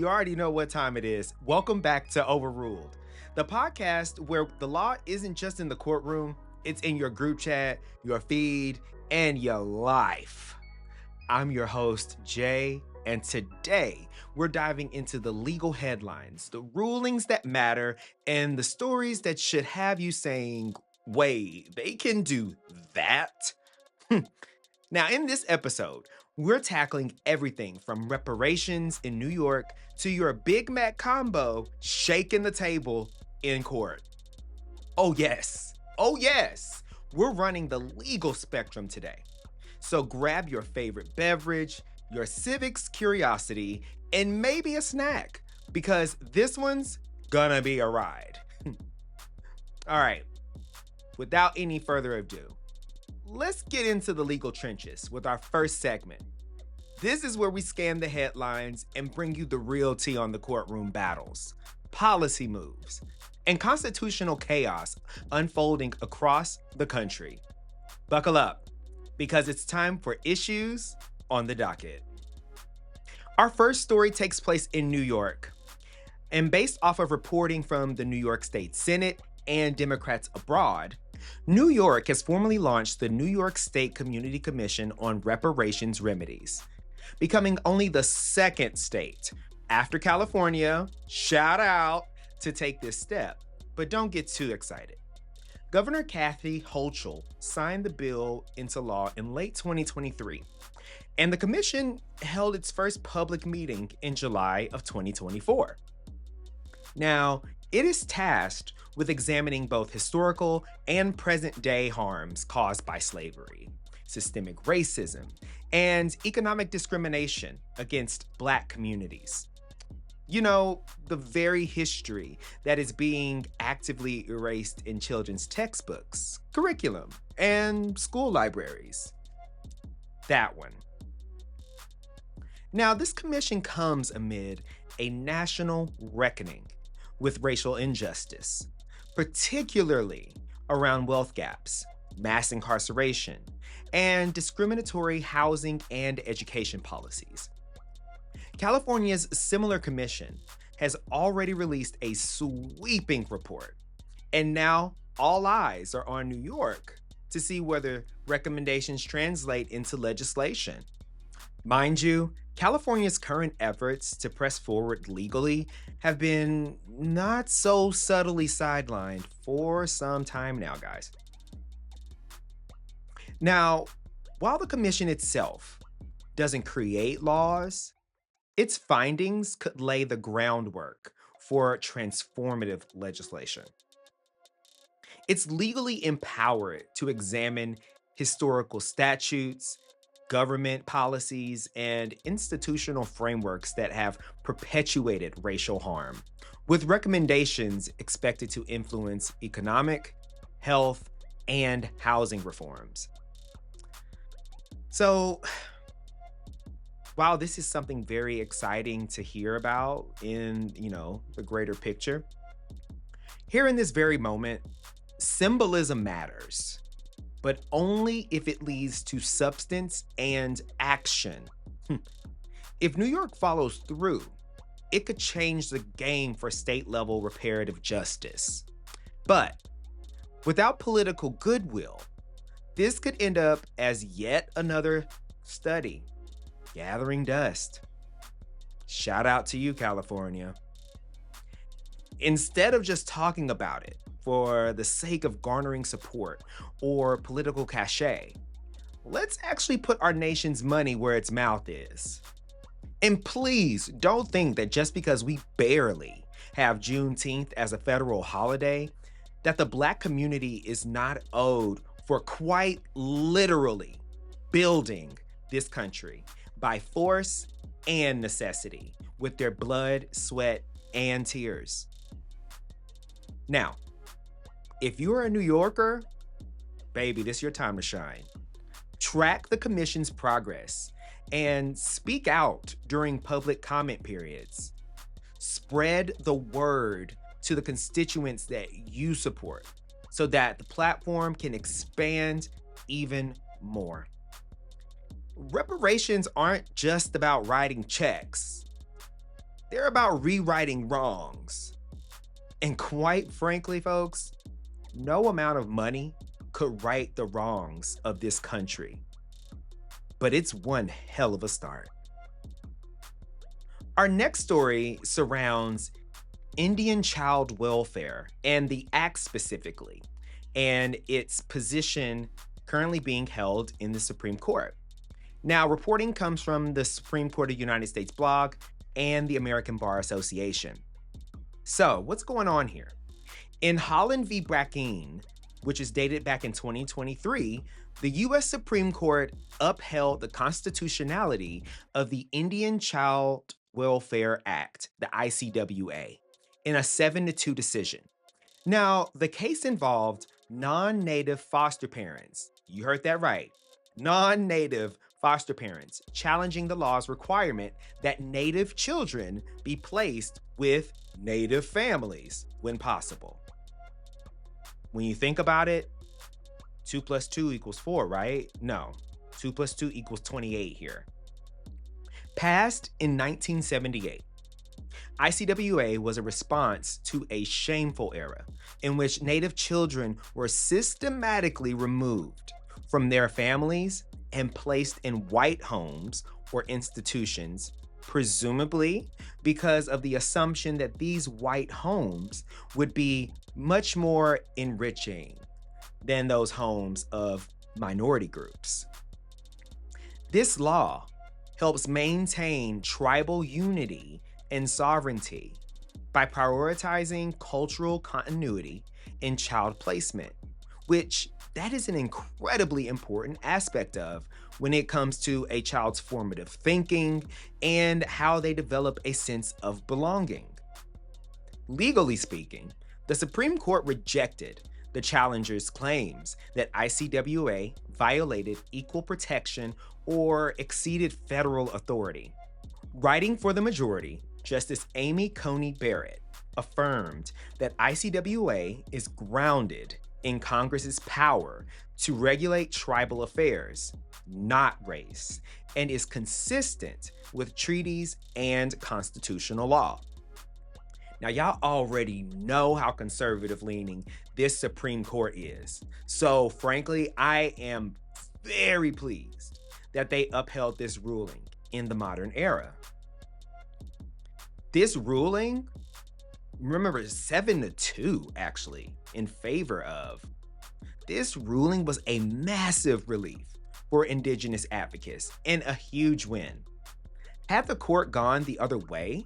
you already know what time it is. Welcome back to Overruled, the podcast where the law isn't just in the courtroom, it's in your group chat, your feed, and your life. I'm your host, Jay, and today we're diving into the legal headlines, the rulings that matter, and the stories that should have you saying, wait, they can do that? Now, in this episode, we're tackling everything from reparations in New York to your Big Mac combo shaking the table in court. Oh, yes. We're running the legal spectrum today. So grab your favorite beverage, your civics curiosity, and maybe a snack, because this one's gonna be a ride. All right, without any further ado, let's get into the legal trenches with our first segment. This is where we scan the headlines and bring you the real tea on the courtroom battles, policy moves, and constitutional chaos unfolding across the country. Buckle up, because it's time for issues on the docket. Our first story takes place in New York, and based off of reporting from the New York State Senate and Democrats abroad, New York has formally launched the New York State Community Commission on Reparations Remedies, becoming only the second state after California, shout out, to take this step. But don't get too excited. Governor Kathy Hochul signed the bill into law in late 2023, and the commission held its first public meeting in July of 2024. Now, it is tasked with examining both historical and present-day harms caused by slavery, systemic racism, and economic discrimination against Black communities. You know, the very history that is being actively erased in children's textbooks, curriculum, and school libraries. That one. Now, this commission comes amid a national reckoning with racial injustice, particularly around wealth gaps, mass incarceration, and discriminatory housing and education policies. California's similar commission has already released a sweeping report, and now all eyes are on New York to see whether recommendations translate into legislation. Mind you, California's current efforts to press forward legally have been not so subtly sidelined for some time now, guys. Now, while the commission itself doesn't create laws, its findings could lay the groundwork for transformative legislation. It's legally empowered to examine historical statutes, government policies, and institutional frameworks that have perpetuated racial harm, with recommendations expected to influence economic, health, and housing reforms. So, while this is something very exciting to hear about in, the greater picture, here in this very moment, symbolism matters, but only if it leads to substance and action. If New York follows through, it could change the game for state-level reparative justice. But without political goodwill, this could end up as yet another study gathering dust. Shout out to you, California. Instead of just talking about it for the sake of garnering support or political cachet, let's actually put our nation's money where its mouth is. And please don't think that just because we barely have Juneteenth as a federal holiday, that the Black community is not owed for quite literally building this country by force and necessity with their blood, sweat, and tears. Now, if you're a New Yorker, baby, this is your time to shine. Track the commission's progress and speak out during public comment periods. Spread the word to the constituents that you support so that the platform can expand even more. Reparations aren't just about writing checks. They're about rewriting wrongs. And quite frankly, folks, no amount of money could right the wrongs of this country. But it's one hell of a start. Our next story surrounds Indian child welfare and the act specifically, and its position currently being held in the Supreme Court. Now, reporting comes from the Supreme Court of the United States blog and the American Bar Association. So, what's going on here? In Holland v. Brackeen, which is dated back in 2023, the U.S. Supreme Court upheld the constitutionality of the Indian Child Welfare Act, the ICWA, in a 7-2 decision. Now, the case involved non-native foster parents. You heard that right. Non-native foster parents challenging the law's requirement that native children be placed with native families when possible. When you think about it, 2 + 2 = 4, right? No, 2 + 2 = 28 here. Passed in 1978, ICWA was a response to a shameful era in which Native children were systematically removed from their families and placed in white homes or institutions, presumably because of the assumption that these white homes would be much more enriching than those homes of minority groups. This law helps maintain tribal unity and sovereignty by prioritizing cultural continuity in child placement, which that is an incredibly important aspect of when it comes to a child's formative thinking and how they develop a sense of belonging. Legally speaking, the Supreme Court rejected the challengers' claims that ICWA violated equal protection or exceeded federal authority. Writing for the majority, Justice Amy Coney Barrett affirmed that ICWA is grounded in Congress's power to regulate tribal affairs, not race, and is consistent with treaties and constitutional law. Now, y'all already know how conservative-leaning this Supreme Court is. So, frankly, I am very pleased that they upheld this ruling in the modern era. This ruling, remember, 7-2 actually, in favor of. This ruling was a massive relief for Indigenous advocates and a huge win. Had the court gone the other way,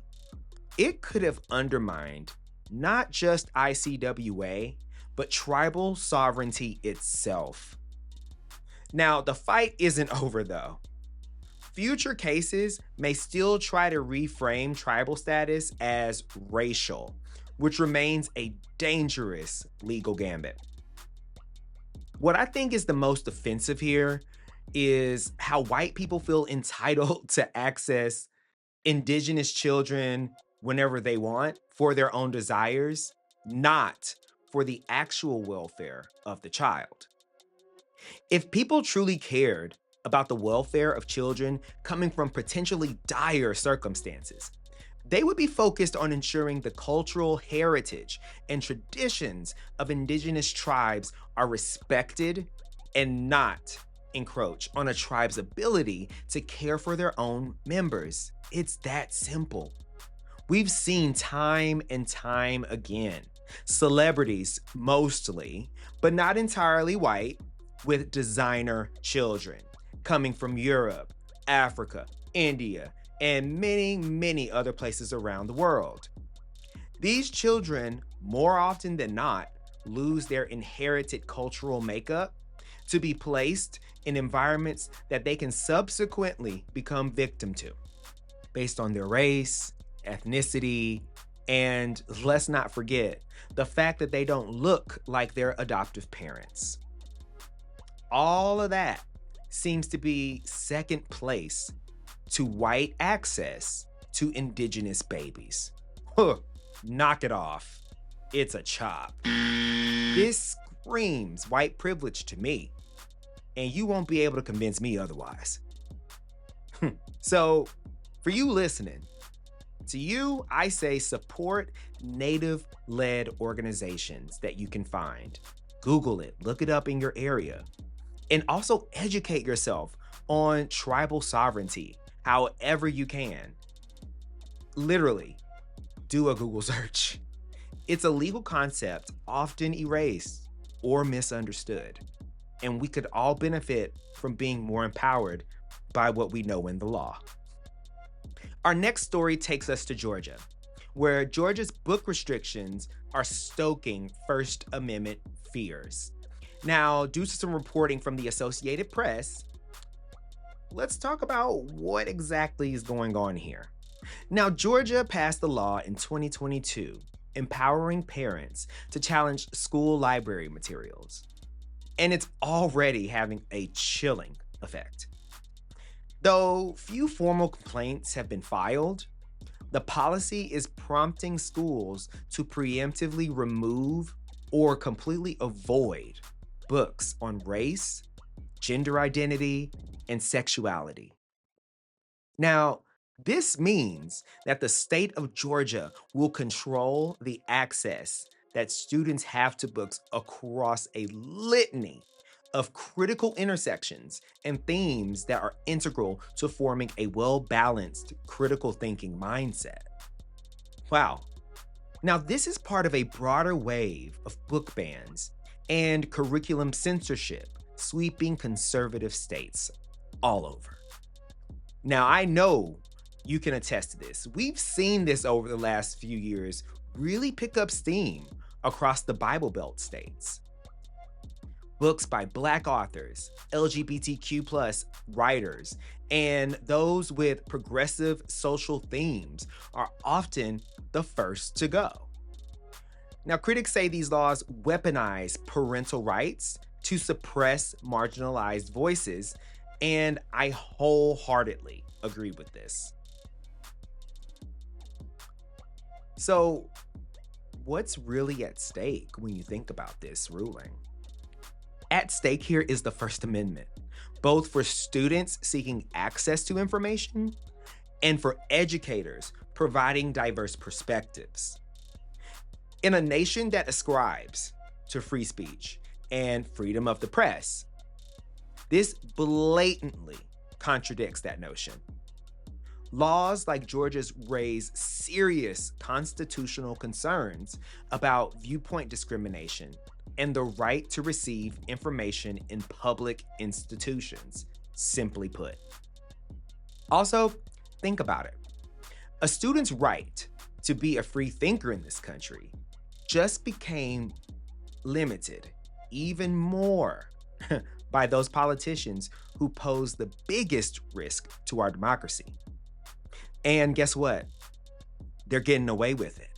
it could have undermined not just ICWA, but tribal sovereignty itself. Now, the fight isn't over though. Future cases may still try to reframe tribal status as racial, which remains a dangerous legal gambit. What I think is the most offensive here is how white people feel entitled to access Indigenous children whenever they want for their own desires, not for the actual welfare of the child. If people truly cared about the welfare of children coming from potentially dire circumstances, they would be focused on ensuring the cultural heritage and traditions of Indigenous tribes are respected and not encroach on a tribe's ability to care for their own members. It's that simple. We've seen time and time again, celebrities mostly, but not entirely white, with designer children coming from Europe, Africa, India, and many, many other places around the world. These children, more often than not, lose their inherited cultural makeup to be placed in environments that they can subsequently become victim to, based on their race, ethnicity, and let's not forget the fact that they don't look like their adoptive parents. All of that seems to be second place to white access to Indigenous babies. Knock it off. It's a chop. This screams white privilege to me, and you won't be able to convince me otherwise. So, for you listening, To you, I say support Native-led organizations that you can find. Google it, look it up in your area, and also educate yourself on tribal sovereignty however you can. Literally, do a Google search. It's a legal concept often erased or misunderstood, and we could all benefit from being more empowered by what we know in the law. Our next story takes us to Georgia, where Georgia's book restrictions are stoking First Amendment fears. Now, due to some reporting from the Associated Press, let's talk about what exactly is going on here. Now, Georgia passed the law in 2022, empowering parents to challenge school library materials. And it's already having a chilling effect. Though few formal complaints have been filed, the policy is prompting schools to preemptively remove or completely avoid books on race, gender identity, and sexuality. Now, this means that the state of Georgia will control the access that students have to books across a litany of critical intersections and themes that are integral to forming a well-balanced critical thinking mindset. Wow. Now, this is part of a broader wave of book bans and curriculum censorship sweeping conservative states all over. Now, I know you can attest to this. We've seen this over the last few years really pick up steam across the Bible Belt states. Books by Black authors, LGBTQ+ writers, and those with progressive social themes are often the first to go. Now, critics say these laws weaponize parental rights to suppress marginalized voices, and I wholeheartedly agree with this. So, what's really at stake when you think about this ruling? At stake here is the First Amendment, both for students seeking access to information and for educators providing diverse perspectives. In a nation that ascribes to free speech and freedom of the press, this blatantly contradicts that notion. Laws like Georgia's raise serious constitutional concerns about viewpoint discrimination and the right to receive information in public institutions, simply put. Also, think about it. A student's right to be a free thinker in this country just became limited even more by those politicians who pose the biggest risk to our democracy. And guess what? They're getting away with it.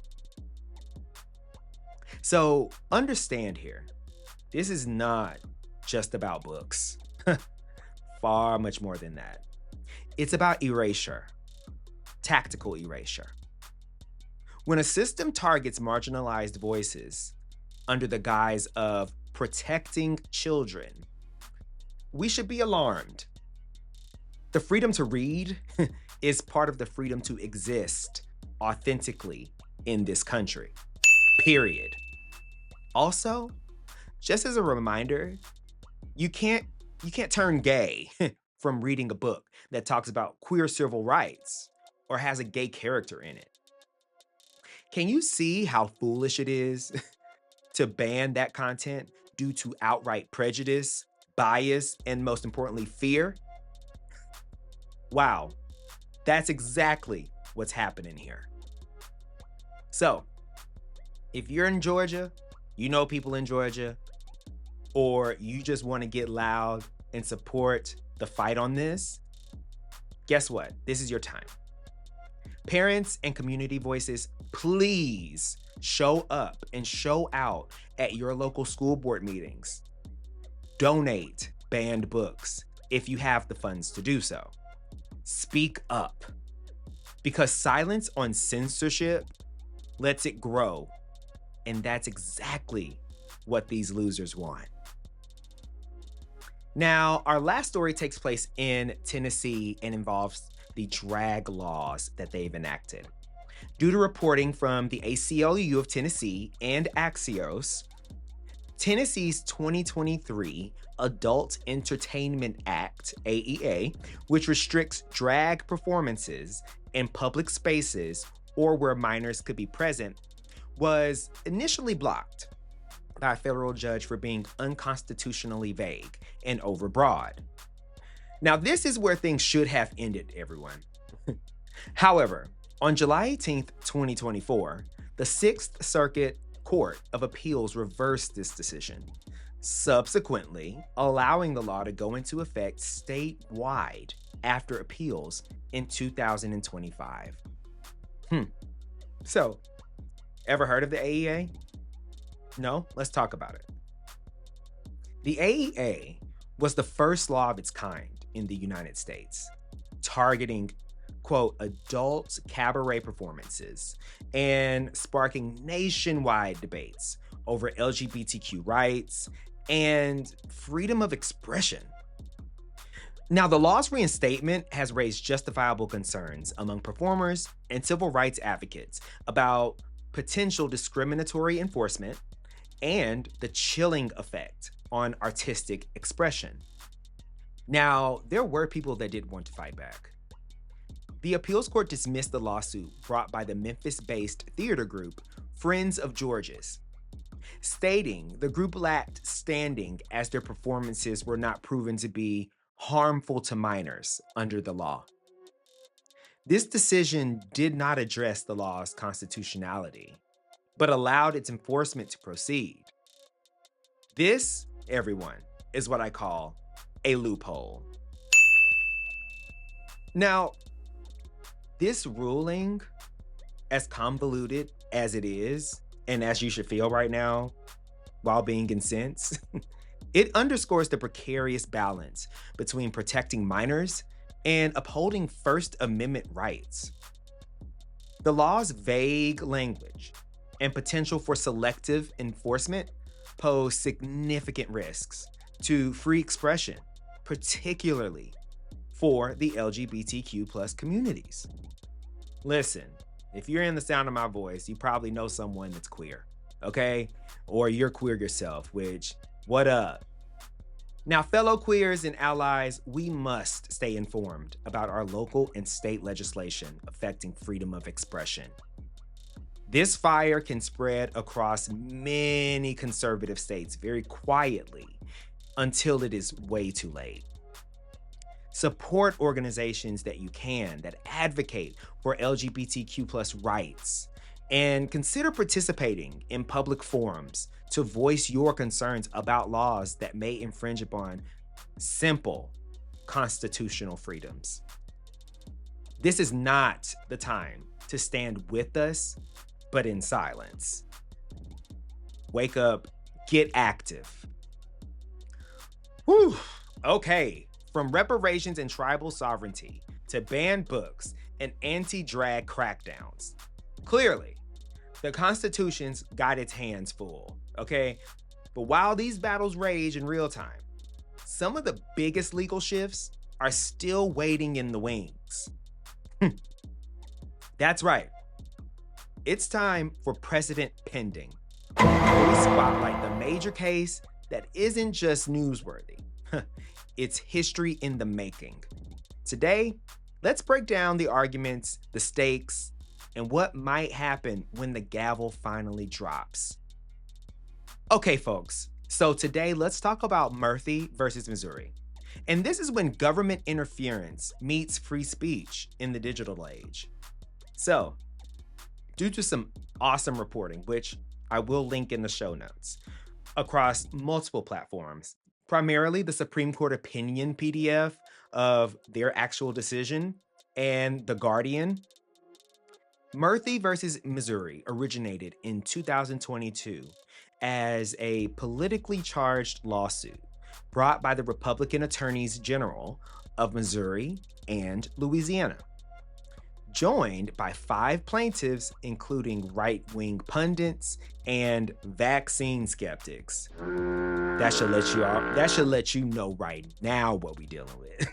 So understand here, this is not just about books. Far much more than that. It's about erasure, tactical erasure. When a system targets marginalized voices under the guise of protecting children, we should be alarmed. The freedom to read is part of the freedom to exist authentically in this country, period. Also, just as a reminder, you can't turn gay from reading a book that talks about queer civil rights or has a gay character in it. Can you see how foolish it is to ban that content due to outright prejudice, bias, and most importantly, fear? Wow, that's exactly what's happening here. So, if you're in Georgia, you know people in Georgia, or you just want to get loud and support the fight on this, guess what? This is your time. Parents and community voices, please show up and show out at your local school board meetings. Donate banned books if you have the funds to do so. Speak up, because silence on censorship lets it grow, and that's exactly what these losers want. Now, our last story takes place in Tennessee and involves the drag laws that they've enacted. Due to reporting from the ACLU of Tennessee and Axios, Tennessee's 2023 Adult Entertainment Act, AEA, which restricts drag performances in public spaces or where minors could be present, was initially blocked by a federal judge for being unconstitutionally vague and overbroad. Now, this is where things should have ended, everyone. However, on July 18th, 2024, the Sixth Circuit Court of Appeals reversed this decision, subsequently allowing the law to go into effect statewide after appeals in 2025. So, ever heard of the AEA? No? Let's talk about it. The AEA was the first law of its kind in the United States, targeting, quote, adult cabaret performances and sparking nationwide debates over LGBTQ rights and freedom of expression. Now, the law's reinstatement has raised justifiable concerns among performers and civil rights advocates about potential discriminatory enforcement and the chilling effect on artistic expression. Now, there were people that did want to fight back. The appeals court dismissed the lawsuit brought by the Memphis-based theater group Friends of George's, stating the group lacked standing as their performances were not proven to be harmful to minors under the law. This decision did not address the law's constitutionality, but allowed its enforcement to proceed. This, everyone, is what I call a loophole. Now, this ruling, as convoluted as it is, and as you should feel right now while being incensed, it underscores the precarious balance between protecting minors and upholding First Amendment rights. The law's vague language and potential for selective enforcement pose significant risks to free expression, particularly for the LGBTQ+ communities. Listen, if you're in the sound of my voice, you probably know someone that's queer, okay? Or you're queer yourself, which, what up? Now, fellow queers and allies, we must stay informed about our local and state legislation affecting freedom of expression. This fire can spread across many conservative states very quietly until it is way too late. Support organizations that you can that advocate for LGBTQ+ rights, and consider participating in public forums to voice your concerns about laws that may infringe upon simple constitutional freedoms. This is not the time to stand with us, but in silence. Wake up, get active. Whew, okay. From reparations and tribal sovereignty to banned books and anti-drag crackdowns. Clearly, the Constitution's got its hands full, okay? But while these battles rage in real time, some of the biggest legal shifts are still waiting in the wings. That's right. It's time for precedent pending. We spotlight the major case that isn't just newsworthy. It's history in the making. Today, let's break down the arguments, the stakes, and what might happen when the gavel finally drops. Okay, folks, so today let's talk about Murphy versus Missouri. And this is when government interference meets free speech in the digital age. So, due to some awesome reporting, which I will link in the show notes, across multiple platforms, primarily the Supreme Court opinion PDF of their actual decision and The Guardian, Murphy versus Missouri originated in 2022 as a politically charged lawsuit brought by the Republican Attorneys General of Missouri and Louisiana, joined by 5 plaintiffs, including right-wing pundits and vaccine skeptics. That should let you know right now what we're dealing with.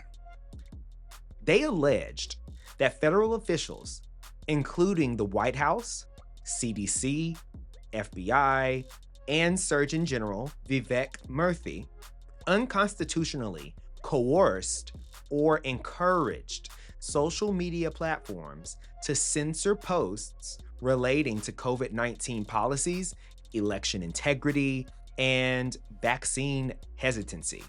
They alleged that federal officials including the White House, CDC, FBI, and Surgeon General Vivek Murthy, unconstitutionally coerced or encouraged social media platforms to censor posts relating to COVID-19 policies, election integrity, and vaccine hesitancy.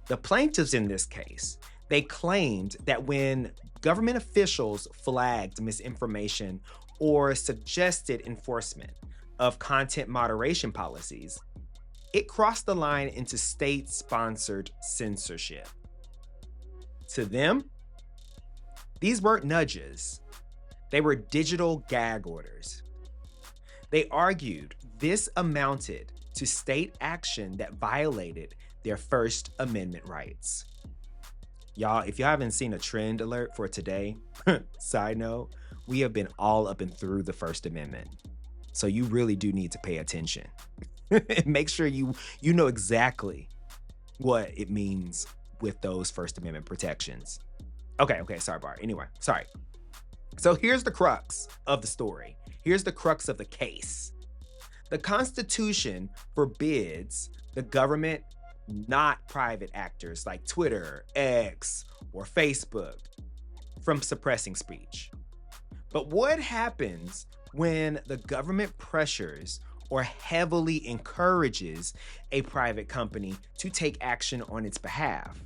The plaintiffs in this case, they claimed that when government officials flagged misinformation or suggested enforcement of content moderation policies, it crossed the line into state-sponsored censorship. To them, these weren't nudges. They were digital gag orders. They argued this amounted to state action that violated their First Amendment rights. Y'all, if you haven't seen a trend alert for today, side note, we have been all up and through the First Amendment. So you really do need to pay attention. Make sure you know exactly what it means with those First Amendment protections. Okay, sorry, Bart. Anyway, sorry. So here's the crux of the story. Here's the crux of the case. The Constitution forbids the government, not private actors like Twitter, X, or Facebook, from suppressing speech. But what happens when the government pressures or heavily encourages a private company to take action on its behalf?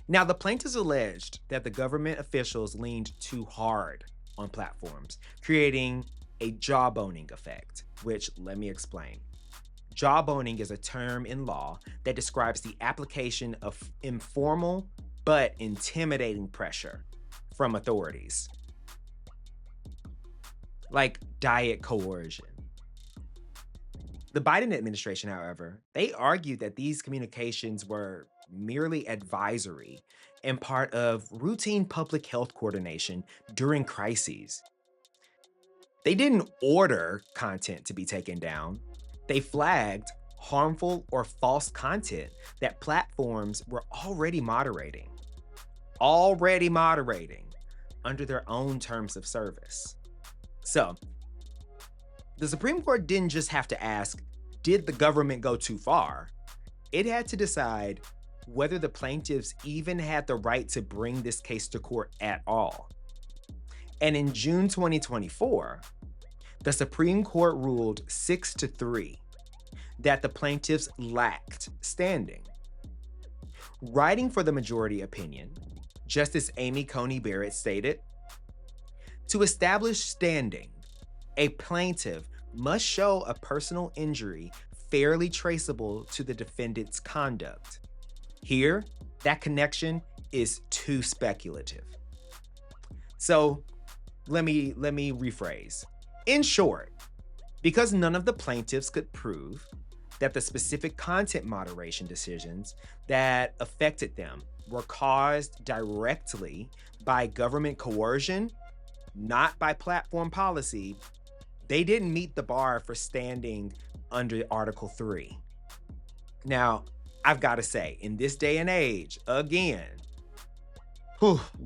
Now, the plaintiffs alleged that the government officials leaned too hard on platforms, creating a jawboning effect, which, let me explain. Jawboning is a term in law that describes the application of informal but intimidating pressure from authorities, like diet coercion. The Biden administration, however, they argued that these communications were merely advisory and part of routine public health coordination during crises. They didn't order content to be taken down. They flagged harmful or false content that platforms were already moderating under their own terms of service. So, the Supreme Court didn't just have to ask, did the government go too far? It had to decide whether the plaintiffs even had the right to bring this case to court at all. And in June 2024, the Supreme Court ruled 6-3 that the plaintiffs lacked standing. Writing for the majority opinion, Justice Amy Coney Barrett stated, "To establish standing, a plaintiff must show a personal injury fairly traceable to the defendant's conduct. Here, that connection is too speculative." So, let me rephrase. In short, because none of the plaintiffs could prove that the specific content moderation decisions that affected them were caused directly by government coercion, not by platform policy, they didn't meet the bar for standing under Article 3. Now, I've got to say, in this day and age, again,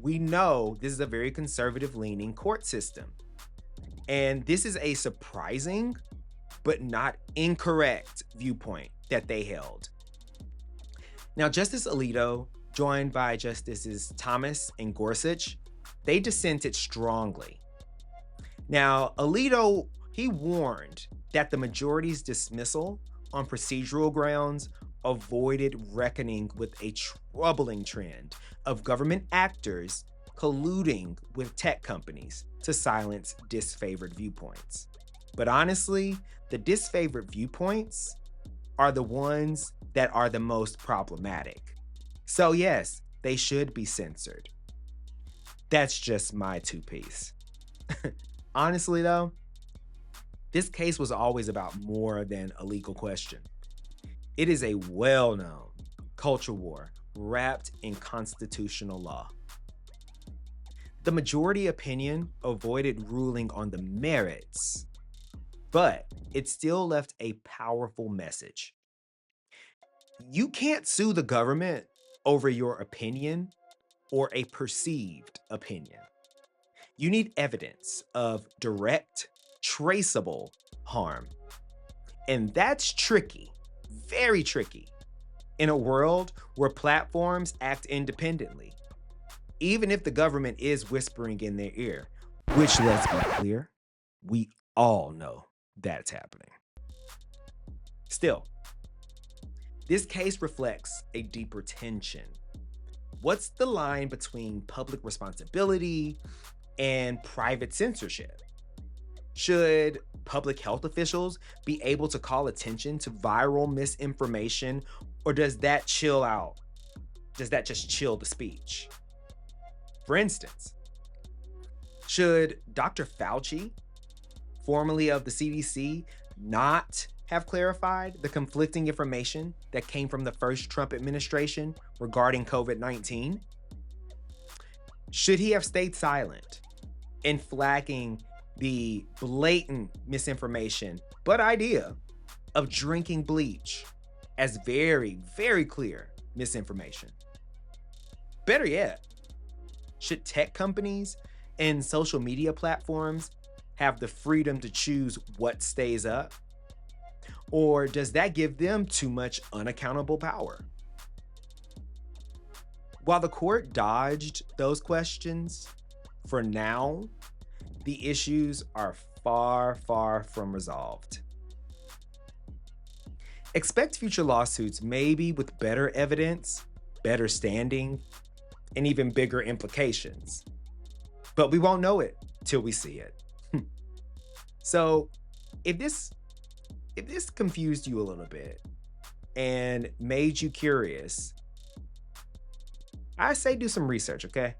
we know this is a very conservative-leaning court system. And this is a surprising, but not incorrect viewpoint that they held. Now, Justice Alito, joined by Justices Thomas and Gorsuch, they dissented strongly. Now, Alito, he warned that the majority's dismissal on procedural grounds avoided reckoning with a troubling trend of government actors colluding with tech companies to silence disfavored viewpoints. But honestly, the disfavored viewpoints are the ones that are the most problematic. So yes, they should be censored. That's just my two-piece. Honestly though, this case was always about more than a legal question. It is a well-known culture war wrapped in constitutional law. The majority opinion avoided ruling on the merits, but it still left a powerful message. You can't sue the government over your opinion or a perceived opinion. You need evidence of direct, traceable harm. And that's tricky, very tricky, in a world where platforms act independently, even if the government is whispering in their ear, which, let's be clear, we all know that's happening. Still, this case reflects a deeper tension. What's the line between public responsibility and private censorship? Should public health officials be able to call attention to viral misinformation, or does that chill out? Does that just chill the speech? For instance, should Dr. Fauci, formerly of the CDC, not have clarified the conflicting information that came from the first Trump administration regarding COVID-19? Should he have stayed silent in flagging the blatant misinformation, but idea of drinking bleach as very, very clear misinformation? Better yet, should tech companies and social media platforms have the freedom to choose what stays up? Or does that give them too much unaccountable power? While the court dodged those questions, for now, the issues are far, far from resolved. Expect future lawsuits, maybe with better evidence, better standing, and even bigger implications. But we won't know it till we see it. So, if this confused you a little bit and made you curious, I say do some research, okay?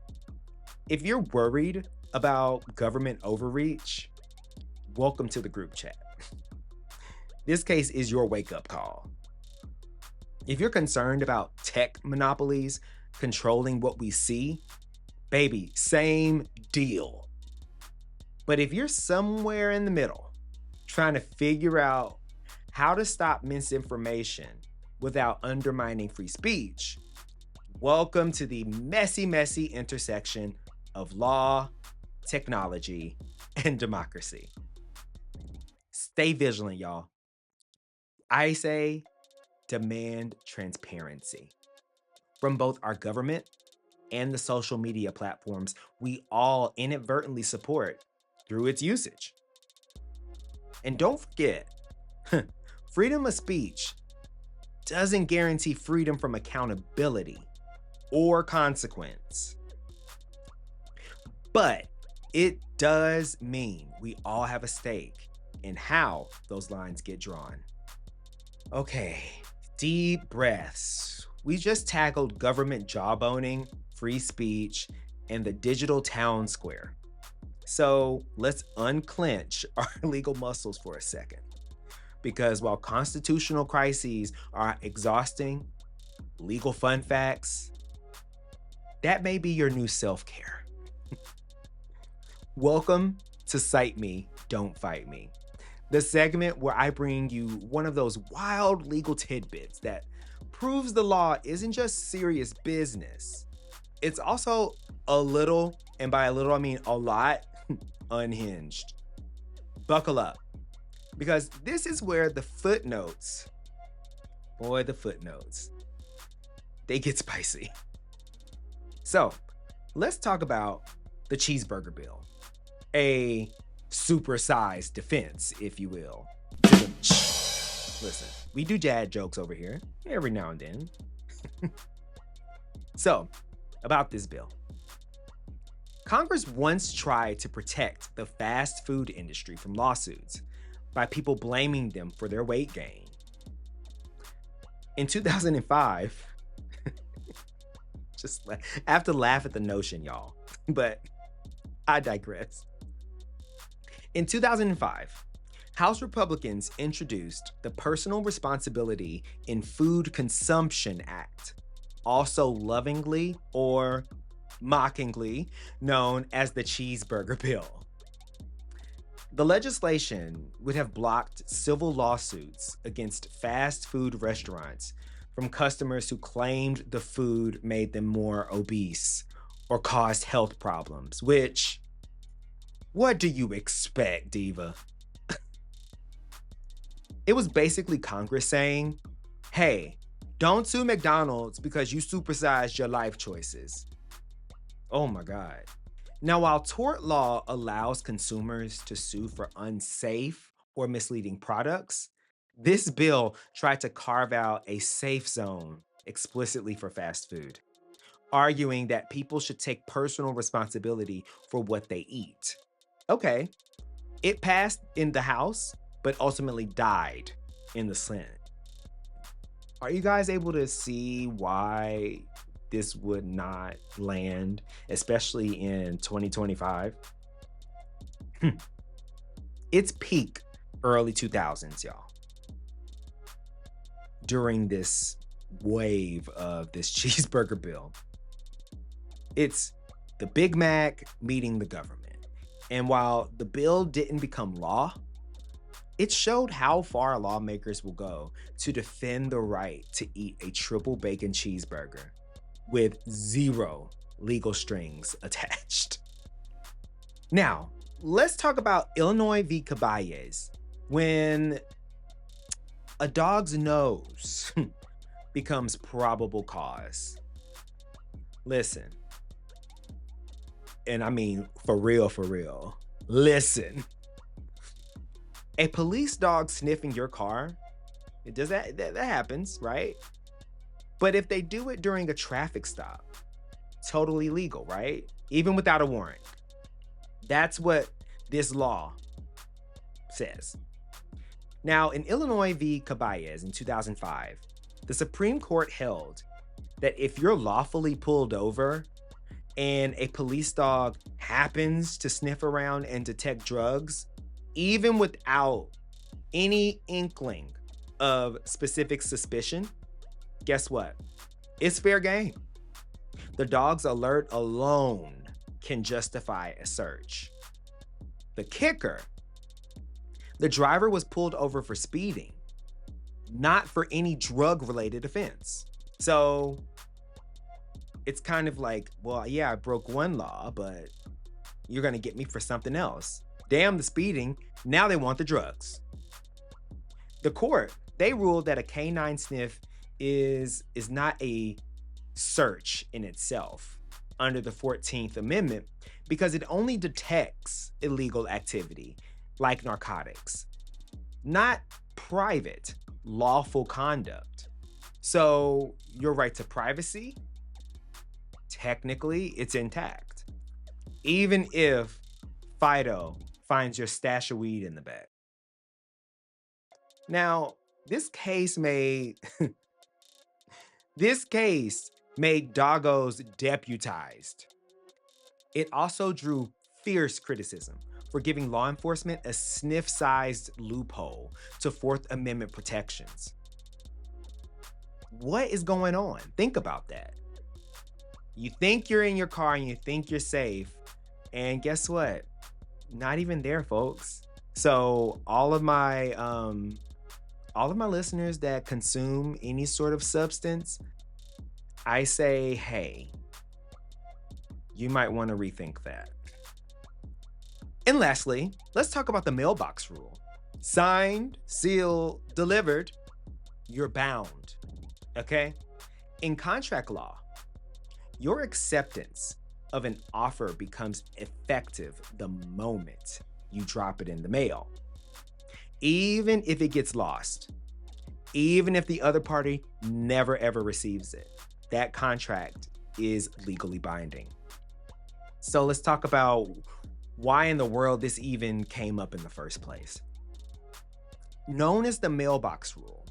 If you're worried about government overreach, welcome to the group chat. This case is your wake-up call. If you're concerned about tech monopolies controlling what we see, baby, same deal. But if you're somewhere in the middle, trying to figure out how to stop misinformation without undermining free speech, welcome to the messy, messy intersection of law, technology, and democracy. Stay vigilant, y'all. I say demand transparency from both our government and the social media platforms we all inadvertently support through its usage. And don't forget, freedom of speech doesn't guarantee freedom from accountability or consequence. But it does mean we all have a stake in how those lines get drawn. Okay, deep breaths. We just tackled government jawboning, free speech, and the digital town square. So let's unclench our legal muscles for a second. Because while constitutional crises are exhausting, legal fun facts, that may be your new self-care. Welcome to Cite Me, Don't Fight Me, the segment where I bring you one of those wild legal tidbits that proves the law isn't just serious business. It's also a little, and by a little I mean a lot, unhinged. Buckle up, because this is where the footnotes, they get spicy. So, let's talk about the cheeseburger bill, a supersized defense, if you will. Listen, we do dad jokes over here every now and then. So, about this bill. Congress once tried to protect the fast food industry from lawsuits by people blaming them for their weight gain. In 2005, I have to laugh at the notion, y'all, but I digress. In 2005, House Republicans introduced the Personal Responsibility in Food Consumption Act, also lovingly or mockingly known as the cheeseburger bill. The legislation would have blocked civil lawsuits against fast food restaurants from customers who claimed the food made them more obese or caused health problems, which, What do you expect, Diva? It was basically Congress saying, hey, don't sue McDonald's because you supersized your life choices. Oh my God. Now, while tort law allows consumers to sue for unsafe or misleading products, this bill tried to carve out a safe zone explicitly for fast food, arguing that people should take personal responsibility for what they eat. Okay, it passed in the House, but ultimately died in the Senate. Are you guys able to see why this would not land, especially in 2025? It's peak early 2000s, y'all. During this wave of this cheeseburger bill, it's the Big Mac meeting the government. And while the bill didn't become law, it showed how far lawmakers will go to defend the right to eat a triple bacon cheeseburger with zero legal strings attached. Now, let's talk about Illinois v. Caballes, when a dog's nose becomes probable cause. Listen, and I mean for real, listen. A police dog sniffing your car, that happens, right? But if they do it during a traffic stop, totally legal, right? Even without a warrant. That's what this law says. Now, in Illinois v. Caballes in 2005, the Supreme Court held that if you're lawfully pulled over and a police dog happens to sniff around and detect drugs, even without any inkling of specific suspicion, guess what? It's fair game. The dog's alert alone can justify a search. The kicker, the driver was pulled over for speeding, not for any drug-related offense. So it's kind of like, well, yeah, I broke one law, but you're gonna get me for something else. Damn the speeding, now they want the drugs. The court, they ruled that a canine sniff is not a search in itself under the 14th Amendment because it only detects illegal activity like narcotics, not private, lawful conduct. So your right to privacy, technically, it's intact. Even if Fido finds your stash of weed in the bag. Now, this case made doggos deputized. It also drew fierce criticism for giving law enforcement a sniff-sized loophole to Fourth Amendment protections. What is going on? Think about that. You think you're in your car and you think you're safe, and guess what? Not even there, folks. So all of my listeners that consume any sort of substance, I say, hey, you might want to rethink that. And lastly, let's talk about the mailbox rule. Signed, sealed, delivered, you're bound. Okay? In contract law, your acceptance of an offer becomes effective the moment you drop it in the mail. Even if it gets lost, even if the other party never ever receives it, that contract is legally binding. So let's talk about why in the world this even came up in the first place. Known as the mailbox rule,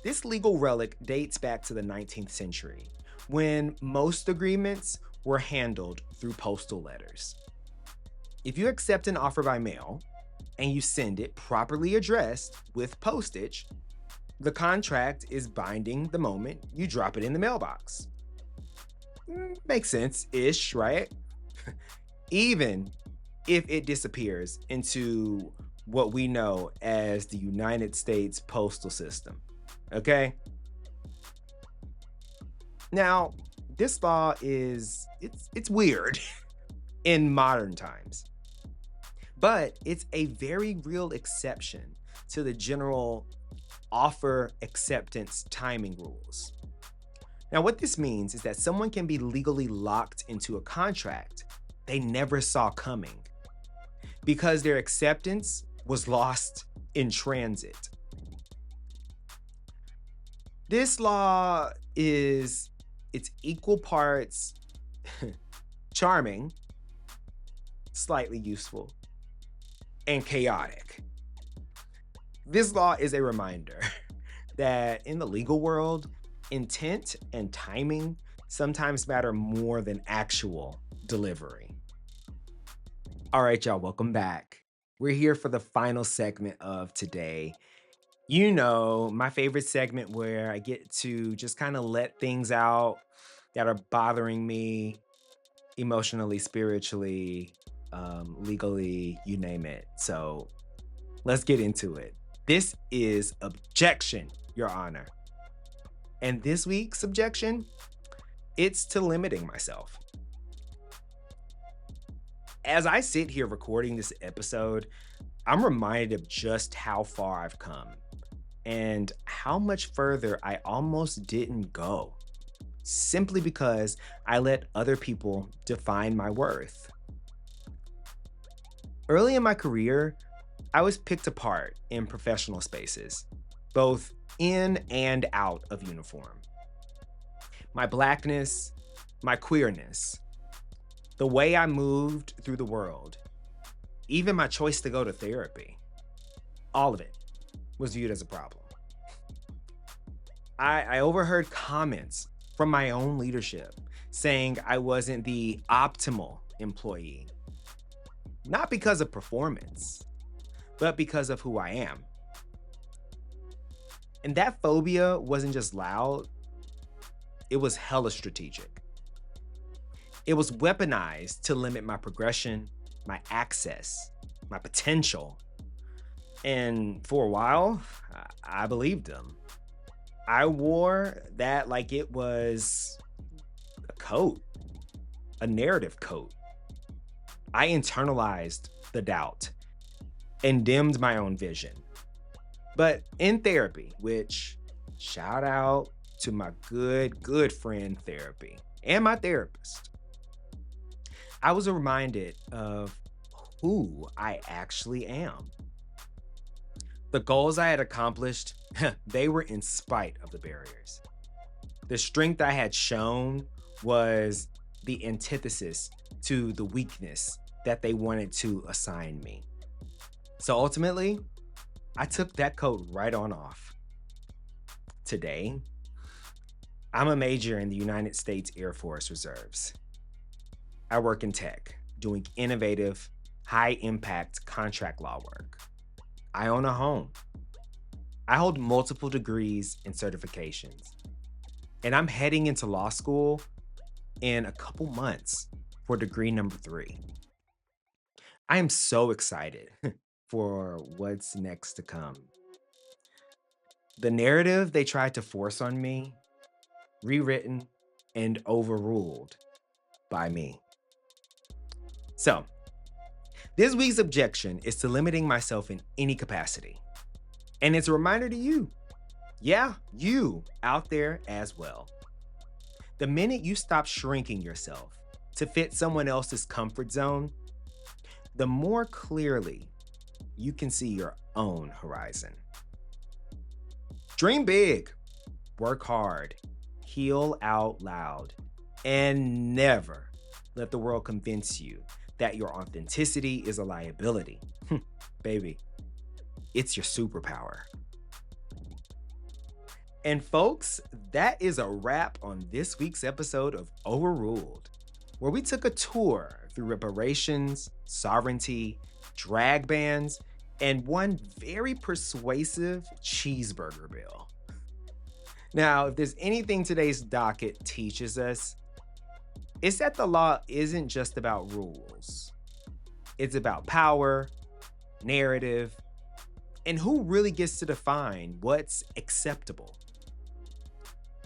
this legal relic dates back to the 19th century, when most agreements were handled through postal letters. If you accept an offer by mail and you send it properly addressed with postage, the contract is binding the moment you drop it in the mailbox. Makes sense-ish, right? Even if it disappears into what we know as the United States postal system, okay? Now, this law it's weird in modern times. But it's a very real exception to the general offer acceptance timing rules. Now, what this means is that someone can be legally locked into a contract they never saw coming because their acceptance was lost in transit. This law it's equal parts charming, slightly useful, and chaotic. This law is a reminder that in the legal world, intent and timing sometimes matter more than actual delivery. All right, y'all, welcome back. We're here for the final segment of today. You know, my favorite segment where I get to just kind of let things out that are bothering me emotionally, spiritually, legally, you name it. So let's get into it. This is objection, Your Honor. And this week's objection, it's to limiting myself. As I sit here recording this episode, I'm reminded of just how far I've come and how much further I almost didn't go, simply because I let other people define my worth. Early in my career, I was picked apart in professional spaces, both in and out of uniform. My Blackness, my queerness, the way I moved through the world, even my choice to go to therapy, all of it was viewed as a problem. I overheard comments from my own leadership saying I wasn't the optimal employee, not because of performance, but because of who I am. And that phobia wasn't just loud, it was hella strategic. It was weaponized to limit my progression, my access, my potential. And for a while, I believed them. I wore that like it was a coat, a narrative coat. I internalized the doubt and dimmed my own vision. But in therapy, which shout out to my good friend therapy and my therapist, I was reminded of who I actually am. The goals I had accomplished, they were in spite of the barriers. The strength I had shown was the antithesis to the weakness that they wanted to assign me. So ultimately, I took that coat right on off. Today, I'm a major in the United States Air Force Reserves. I work in tech, doing innovative, high-impact contract law work. I own a home. I hold multiple degrees and certifications. And I'm heading into law school in a couple months for degree number 3. I am so excited for what's next to come. The narrative they tried to force on me, rewritten and overruled by me. So, this week's objection is to limiting myself in any capacity. And it's a reminder to you, yeah, you out there as well. The minute you stop shrinking yourself to fit someone else's comfort zone, the more clearly you can see your own horizon. Dream big, work hard, heal out loud, and never let the world convince you that your authenticity is a liability. Baby, it's your superpower. And folks, that is a wrap on this week's episode of Overruled, where we took a tour through reparations, sovereignty, drag bans, and one very persuasive cheeseburger bill. Now, if there's anything today's docket teaches us, it's that the law isn't just about rules. It's about power, narrative, and who really gets to define what's acceptable.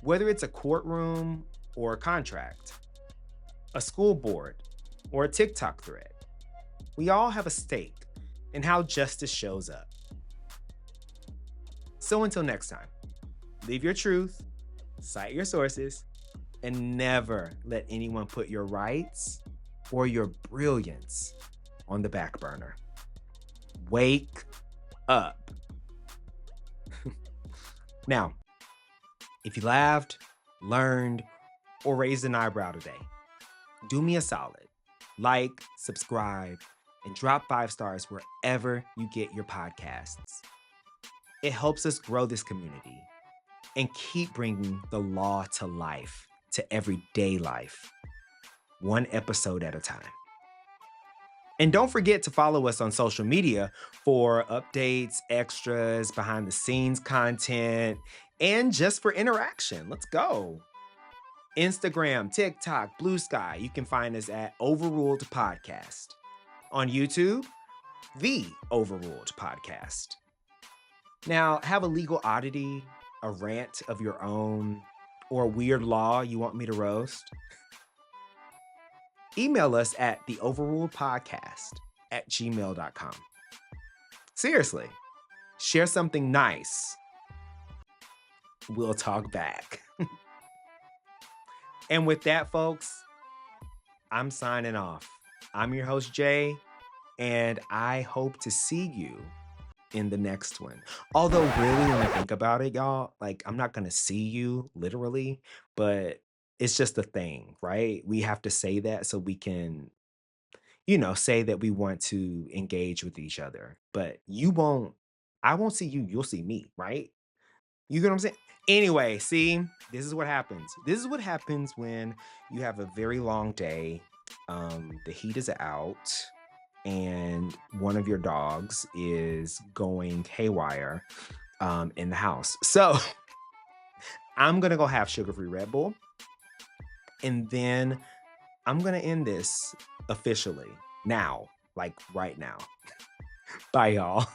Whether it's a courtroom or a contract, a school board or a TikTok thread, we all have a stake and how justice shows up. So until next time, live your truth, cite your sources, and never let anyone put your rights or your brilliance on the back burner. Wake up. Now, if you laughed, learned, or raised an eyebrow today, do me a solid. Like, subscribe, and drop 5 stars wherever you get your podcasts. It helps us grow this community and keep bringing the law to life, to everyday life, one episode at a time. And don't forget to follow us on social media for updates, extras, behind the scenes content, and just for interaction. Let's go. Instagram, TikTok, Blue Sky. You can find us at Overruled Podcast. On YouTube, The Overruled Podcast. Now, have a legal oddity, a rant of your own, or a weird law you want me to roast? Email us at theoverruledpodcast@gmail.com. Seriously, share something nice. We'll talk back. And with that, folks, I'm signing off. I'm your host, Jay, and I hope to see you in the next one. Although, really, when I think about it, y'all, like, I'm not going to see you literally, but it's just a thing, right? We have to say that so we can, say that we want to engage with each other. But I won't see you, you'll see me, right? You get what I'm saying? Anyway, see, this is what happens. This is what happens when you have a very long day. The heat is out, and one of your dogs is going haywire in the house. So I'm gonna go have sugar-free Red Bull, and then I'm gonna end this officially now, like right now. Bye, y'all.